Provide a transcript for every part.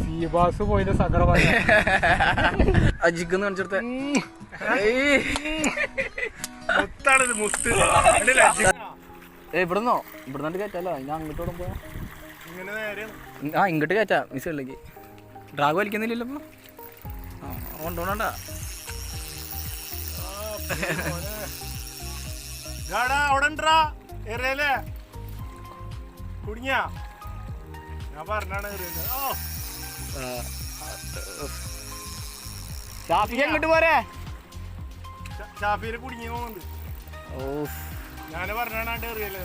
Sea bass പോയിന്റെ സങ്കടമായി അജിക്കെന്ന് കാണിച്ചെടുത്ത ഇവിടുന്നോ ഇവിടുന്ന് കയറ്റല്ലോ ഞാൻ അങ്ങോട്ടോടെ പോയാ ഇങ്ങോട്ട് കയറ്റാ മിസ്സേക്ക് ഡ്രാഗ് വലിക്കുന്നില്ലല്ലോ ഇപ്പൊ കൊണ്ടോണ്ട കുടുങ്ങിയാ ഞാൻ പറഞ്ഞാണ് എങ്ങോട്ട് പോരെ ഷാഫിയില് കുടുങ്ങി പോകുന്നുണ്ട് ഞാന് പറഞ്ഞാണ് എറിയല്ലേ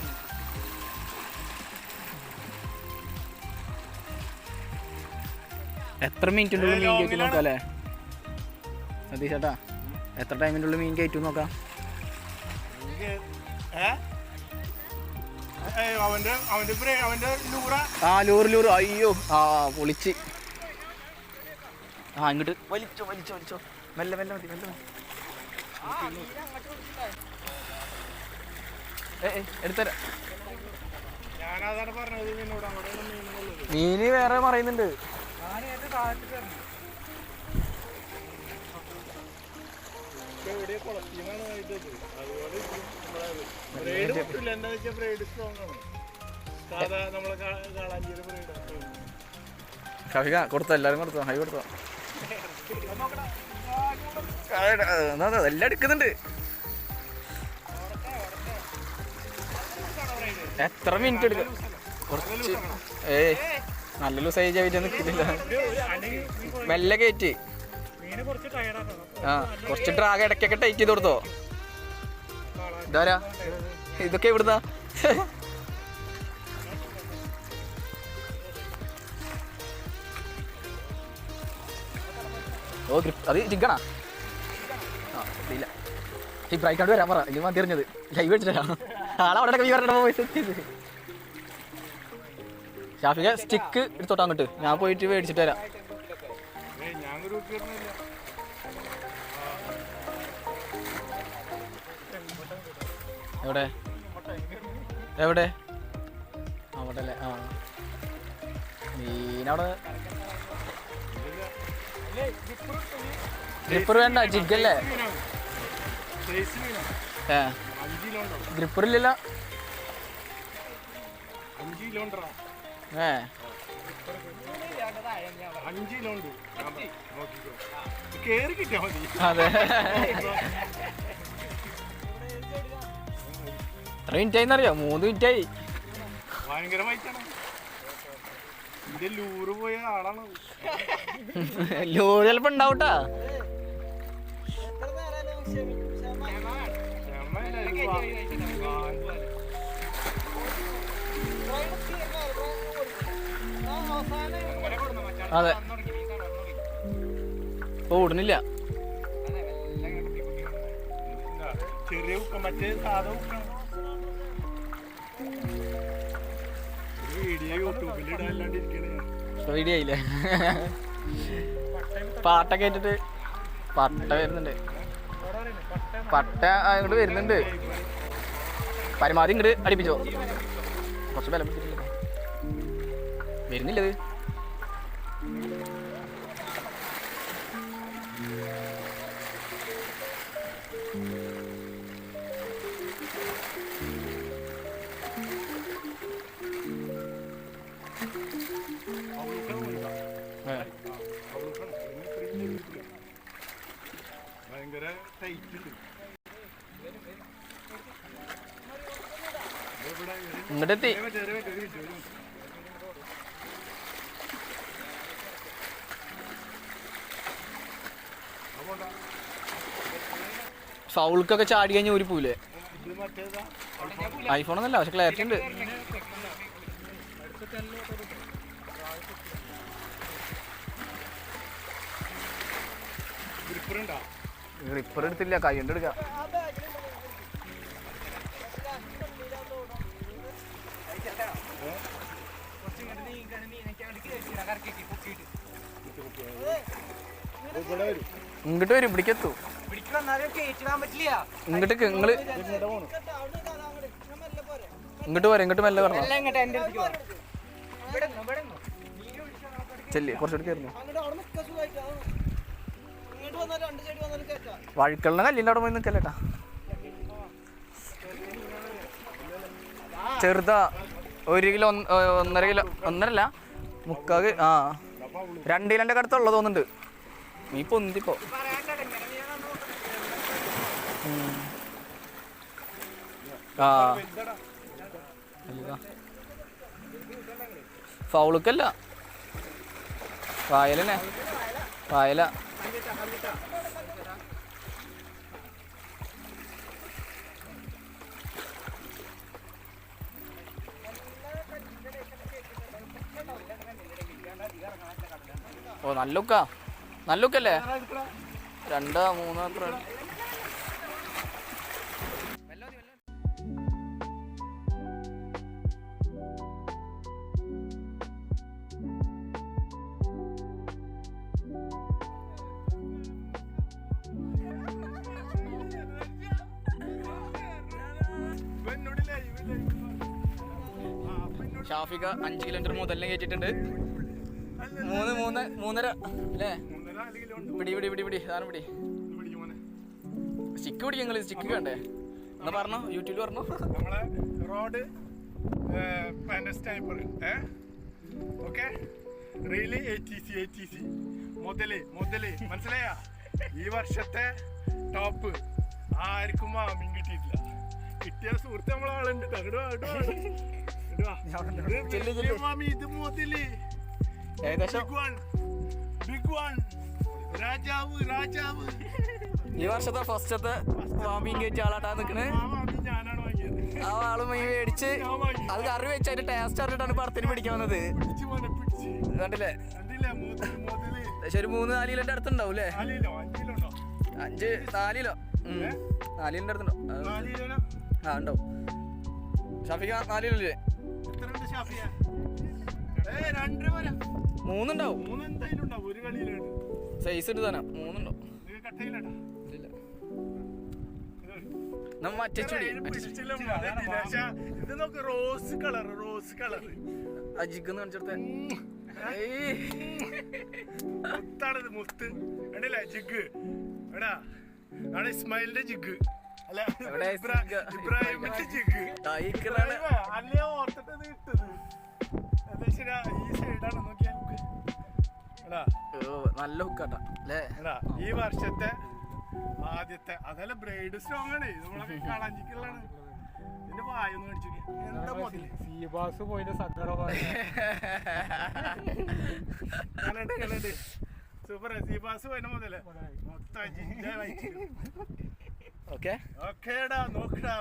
എത്ര മിനിറ്റിൻ്റെ ഉള്ളിൽ മീൻ കയറ്റി നോക്കാം അല്ലേ സതീഷ് ചേട്ടാ എത്ര ടൈമിൻ്റെ ഉള്ളിൽ മീൻ കയറ്റും നോക്കാം ലൂറ് അയ്യോ പൊളിച്ച് ഇങ്ങോട്ട് വലിച്ചോ മെല്ലെ മതി എടുത്തരാ മീന് വേറെ പറയുന്നുണ്ട് ഷാഫിക കൊടുത്തോ എല്ലാരും കൊടുത്തോ ഹൈ കൊടുത്തോ എല്ലാം എടുക്കുന്നുണ്ട് എത്ര മിനിറ്റ് എടുക്കും കുറച്ച് നല്ല ലൂസായി ചവിറ്റാൻ നിൽക്കുന്നില്ല മെല്ലെ കയറ്റി കുറച്ച് ഡ്രാഗ് ഇടയ്ക്കൊക്കെ ടൈറ്റ് ചെയ്ത് കൊടുത്തോ ഇതാരാ ഇതൊക്കെ എവിടുന്നാ അത് ചിക്കണാ ഇല്ല ഈ ബ്രൈക്കാണ്ട് വരാൻ പറ ഇത് മതിറിഞ്ഞത് ലൈവ് അടിച്ചിട്ടാ ആളവിടെ ഷാഫിക സ്റ്റിക്ക് എടുത്തോട്ടാ അങ്ങോട്ട് ഞാൻ പോയിട്ട് മേടിച്ചിട്ട് വരാം എവിടെ എവിടെ അവിടെ അല്ലേ മീനവിടെ ഗ്രിപ്പർ വേണ്ട ജിഗല്ലേ ഗ്രിപ്പറില്ലല്ലോ അതെ എത്ര മിനിറ്റ് ആയിന്നറിയോ 3 മിനിറ്റ് ആയി ലൂറ് ചിലപ്പോ ഉണ്ടാവട്ടാ അതെ ഓടുന്നില്ല ചെറിയ മറ്റേ സാധാ വീഡിയോ ആയില്ലേ പാട്ടൊക്കെ ഇട്ടിട്ട് പട്ട വരുന്നുണ്ട് പട്ട ഇങ്ങോട്ട് വരുന്നുണ്ട് പരമാവധി ഇങ്ങോട്ട് അടിപ്പിച്ചോ കുറച്ച് ബലം പിടിച്ചിട്ടില്ല വരുന്നില്ലത് ഭയങ്കര ടൈറ്റ് ഇങ്ങോട്ടെത്തി ഫൗൾക്കൊക്കെ ചാടി കഴിഞ്ഞാൽ ഒരു പൂലേ ഐഫോണൊന്നല്ല പക്ഷെ ക്ലാരിറ്റി ഉണ്ട് ഗ്രിപ്പർ എടുത്തില്ല കൈ കൊണ്ട് എടുക്കാം ഇങ്ങോട്ട് വരും ഇവിടേക്കെത്തു ഇങ്ങോട്ടേക്ക് നിങ്ങള് ഇങ്ങോട്ട് പോരെ, ഇങ്ങോട്ട് മെല്ലെ പറഞ്ഞു ചെല്ലി കുറച്ചുകൂടി കയറുന്നു. വഴുക്കളുടെ കല്ലിൻ്റെ അവിടെ പോയി നിൽക്കല്ലേട്ടാ. ചെറുതാ, 1 കിലോ 1.5 കിലോ 1.5 മുക്കാൽ 2 കിലോൻ്റെ അടുത്തുള്ളത് തോന്നുന്നുണ്ട്. നീ പൊന്തിപ്പോ ഫൗളുക്കല്ല, വായലന്നെ വായല. ഓ നല്ല ലുക്കാ, നല്ല ലുക്കല്ലേ. 2 3 അത്ര. ഷാഫിക 5 കിലോമീറ്റർ മുതലിനെ കയറ്റിട്ടുണ്ട്. 3.5 അല്ലേ? പിടി സാധനം പിടി. സ്റ്റിക്ക് പിടിക്കും നിങ്ങൾ, സ്റ്റിക്ക് കണ്ടേ എന്നാ പറഞ്ഞോ, യൂട്യൂബിൽ പറഞ്ഞോ. നമ്മളെ റോഡ് ഓക്കെ റീലി ATC മുതല് മനസ്സിലായ? ഈ വർഷത്തെ ടോപ്പ് ആർക്കും മീൻ കിട്ടിയിട്ടില്ല. കിട്ടിയ സുഹൃത്ത് നമ്മളാളുണ്ട്. ഇത് മുതല് രാജാവ് ഈ വർഷത്തെ ഫസ്റ്റത്തെ മീൻ കയറ്റി ആളാട്ടാ നിക്കണ്. ഞാനാണ് വാങ്ങിയത്. ആ ആള് മീൻ മേടിച്ച് അത് കറി വെച്ച് അതിന്റെ ടേസ്റ്റ് അറിഞ്ഞിട്ടാണ് പടത്തിന് പിടിക്കാൻ വന്നത്. കണ്ടില്ലേ? പക്ഷെ ഒരു 3-4 കിലോന്റെ അടുത്തുണ്ടാവും അല്ലേ? 4 കിലോ 4 കിലോന്റെ അടുത്തുണ്ടോ? ആ ഉണ്ടാവും. ഷാഫിക 4 കിലോ ഇല്ലേ? 3 ഉണ്ടാവും. സൈസ് എടുത്ത് തന്നെ 3 ഉണ്ടാവും. റോസ് കളർ അജിക്കെന്ന് കാണിച്ചെടുത്ത മുത്ത് കണ്ടില്ലേ? ജിഗ് എടാ ആണ് ഇസ്മായിലിന്റെ ജിഗ് അല്ല, ഇബ്രാഹിമിന്റെ ജിഗ് അല്ലേ? ഓർത്തിട്ട് ഇട്ടത് ഈ സൈഡാണ്. നോക്കിയാ നല്ല ഹുക്കാട്ടാ അല്ലേ? ഈ വർഷത്തെ ആദ്യത്തെ അതല്ല ബ്രൈഡ് സ്ട്രോങ് ആണ്. നമ്മളെ കളഞ്ചിക്കുള്ളതാണ്. ഇതിന്റെ വായൊന്ന് മേടിച്ചു. എന്താ മുതല് സീബാസ് പോയിന്റെ സങ്കടം സൂപ്പർ. സീബാസ് പോയിന്റെ മുതല് മൊത്തം ഓക്കെ ഓക്കേടാ. നോക്കടാ